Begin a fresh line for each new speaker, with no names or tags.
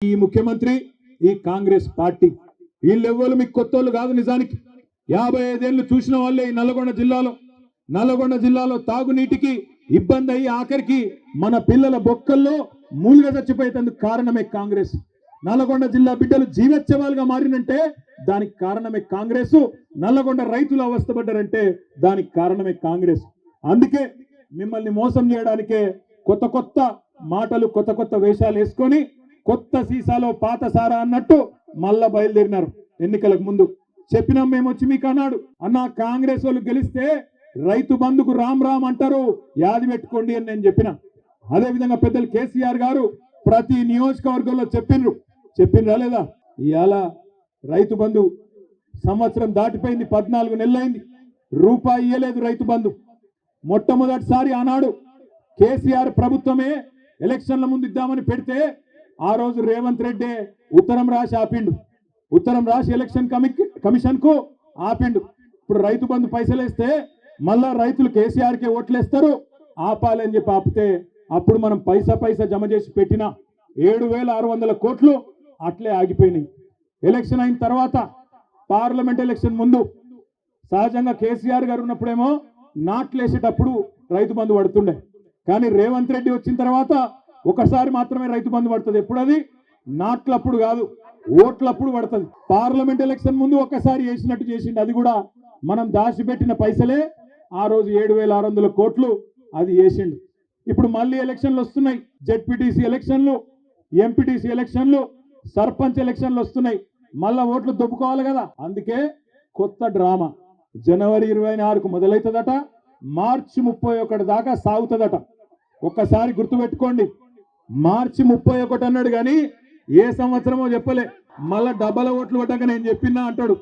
ఈ ముఖ్యమంత్రి ఈ కాంగ్రెస్ పార్టీ వీళ్ళెవ్వరు మీకు కొత్తోళ్ళు కాదు. నిజానికి 55 ఏళ్ళు చూసిన వాళ్ళే ఈ నల్లగొండ జిల్లాలో తాగునీటికి ఇబ్బంది అయ్యి ఆఖరికి మన పిల్లల బొక్కల్లో మూలుగా చచ్చిపోయేందుకు కారణమే కాంగ్రెస్. నల్లగొండ జిల్లా బిడ్డలు జీవోత్సవాలుగా మారినంటే దానికి కారణమే కాంగ్రెస్. నల్లగొండ రైతులు అవస్థపడ్డారంటే దానికి కారణమే కాంగ్రెస్. అందుకే మిమ్మల్ని మోసం చేయడానికే కొత్త మాటలు కొత్త వేషాలు వేసుకొని కొత్త సీసాలో పాత సారా అన్నట్టు మళ్ళా బయలుదేరినారు. ఎన్నికలకు ముందు చెప్పినాం మేము వచ్చి మీకు అన్నాడు, అన్న కాంగ్రెస్ వాళ్ళు గెలిస్తే రైతు బంధుకు రామ్ రామ్ అంటారు, యాది పెట్టుకోండి అని నేను చెప్పిన. అదే విధంగా పెద్దలు కేసీఆర్ గారు ప్రతి నియోజకవర్గంలో చెప్పిండ్రా లేదా? ఇవాళ రైతు బంధు సంవత్సరం దాటిపోయింది, 14 నెలలైంది, రూపాయి ఇయ్యలేదు రైతు బంధు. మొట్టమొదటిసారి ఆనాడు కేసీఆర్ ప్రభుత్వమే ఎలక్షన్ల ముందు ఇద్దామని పెడితే ఆ రోజు రేవంత్ రెడ్డి ఉత్తరం రాసి ఎలక్షన్ కమిషన్ కు ఆపిండు. ఇప్పుడు రైతు బంధు పైసలు వేస్తే మళ్ళా రైతులు కేసీఆర్ కే ఓట్లేస్తారు, ఆపాలని చెప్పి ఆపితే అప్పుడు మనం పైసా జమ చేసి పెట్టిన 7,600 కోట్లు అట్లే ఆగిపోయినాయి. ఎలక్షన్ అయిన తర్వాత పార్లమెంట్ ఎలక్షన్ ముందు సహజంగా కేసీఆర్ గారు ఉన్నప్పుడేమో నాట్లేసేటప్పుడు రైతు బంధు పడుతుండే, కానీ రేవంత్ రెడ్డి వచ్చిన తర్వాత ఒకసారి మాత్రమే రైతు బంధు పడుతుంది. ఎప్పుడు అది? నాట్లప్పుడు కాదు, ఓట్లప్పుడు పడుతుంది. పార్లమెంట్ ఎలక్షన్ ముందు ఒక్కసారి వేసినట్టు చేసిండు, అది కూడా మనం దాచిపెట్టిన పైసలే. ఆ రోజు 7,600 కోట్లు అది వేసిండు. ఇప్పుడు మళ్ళీ ఎలక్షన్లు వస్తున్నాయి, జెడ్పీటీసీ ఎలక్షన్లు, ఎంపీటీసీ ఎలక్షన్లు, సర్పంచ్ ఎలక్షన్లు వస్తున్నాయి. మళ్ళా ఓట్లు దొబ్బుకోవాలి కదా. అందుకే కొత్త డ్రామా జనవరి 24కు మొదలవుతుందట, మార్చి 31 దాకా సాగుతుందట. ఒక్కసారి గుర్తుపెట్టుకోండి, మార్చి 31 అన్నాడు కానీ ఏ సంవత్సరమో చెప్పలే. మళ్ళా డబ్బల ఓట్లు పడ్డాక నేను చెప్పినా అంటాడు.